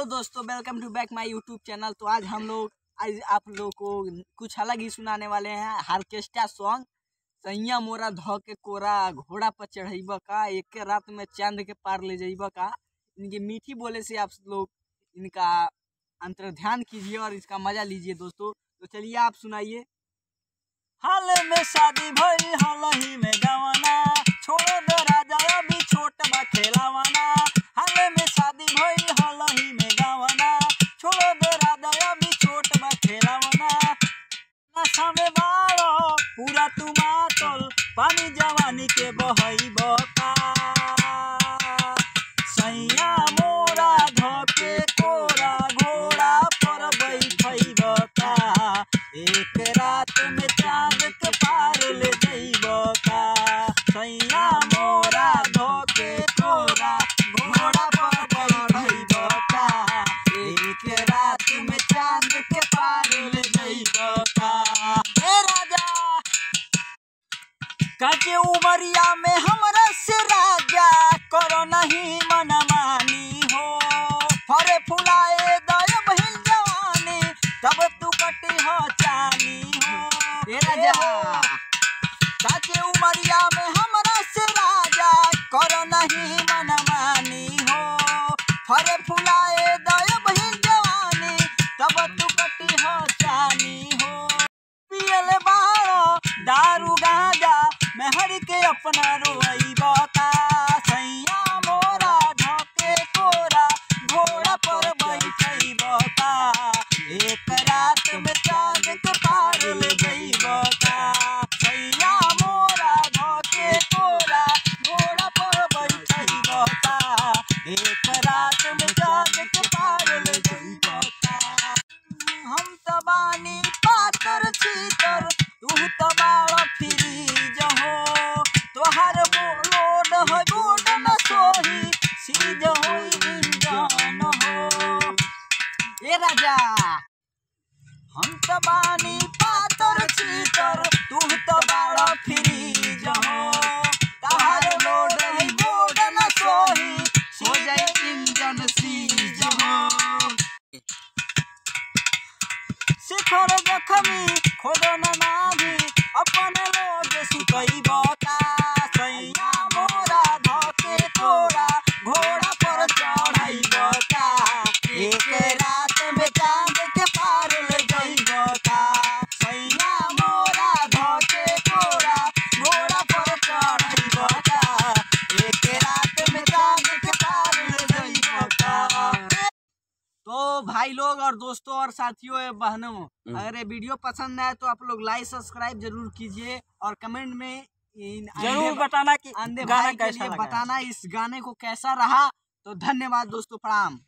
Hello दोस्तों, welcome two bank माय YouTube channel. तो आज आप लोग को कुछ अलग ही सुनाने वाले हैं। ऑर्केस्ट्रा सॉन्ग सैया मोरा धो के कोरा घोड़ा पर चढ़ब का, एक रात में चांद के पार ले जाइब का। इनकी मीठी बोले से आप लोग इनका अंतर्ध्यान कीजिए और इसका मजा लीजिए दोस्तों। तो चलिए आप सुनाइए। हाल में शादी भई हाल ही में गवाना, छोड़ दो राजा अभी छोट बा खेलावाना। हाल में शादी भई हाल ही में गवाना, छोड़ दो राजा अभी छोट बा खेलावाना। नशा में बारो पूरा तू मातल, पानी जवानी के बहई बका। सैया मोरा धोके कोरा घोड़ा पर बैठई बका, एक रात में चांद के पार ले जाइब का। सैया मोरा धोके कोरा घोड़ा पर बैठब का, एक रात में चांद के पार ले जाइब का। ए राजा काके उमरिया में हमरा से राजा करो नहीं मनमानी हो। फरे फुलाए दया बहिन जवानी, तब तू कटी हो चानी हो। ए राजा काके उमरिया में हमरा से राजा करो नहीं मनमानी हो। फरे फुलाए दया बहिन जवानी, तब तू कटी हो चानी हो। पियल बारो दारू गांजा मेहर के अपना रोई बता। सैया मोरा धोके कोरा घोड़ा पर बैठई बता, एक रात में चांद के पार ले जाइब का। सैया मोरा धोके कोरा घोड़ा पर बैठई बता, एक रात में चांद के पार ले जाइब का। हम त बानी पातर छीतर, तू त बाड़ा फ्रीज हो। तोहार लोड है बोड न सोही, सीज हो इंजन हो। ए राजा हम त बानी पातर छीतर, तू त बाड़ा फ्रीज हो। तोहार लोड है बोड न सोही, हो जाए इंजन सीज हो। शिखर जखमी खोदो न नाभी, अपन लोग सुतई बता। सैया मोरा धोके कोरा घोड़ा पर चढ़ई बता, एक रात में चांद के पार ले जाइब का। सैया मोरा धोके कोरा घोड़ा पर चढ़ई बता, एक रात में चांद के पार ले जाइब का। तो भाई लोग और दोस्तों और साथियों और बहनों, अगर ये वीडियो पसंद आए तो आप लोग लाइक सब्सक्राइब जरूर कीजिए और कमेंट में जरूर बताना कि गाना कैसा लगा, बताना इस गाने को कैसा रहा। तो धन्यवाद दोस्तों, प्रणाम।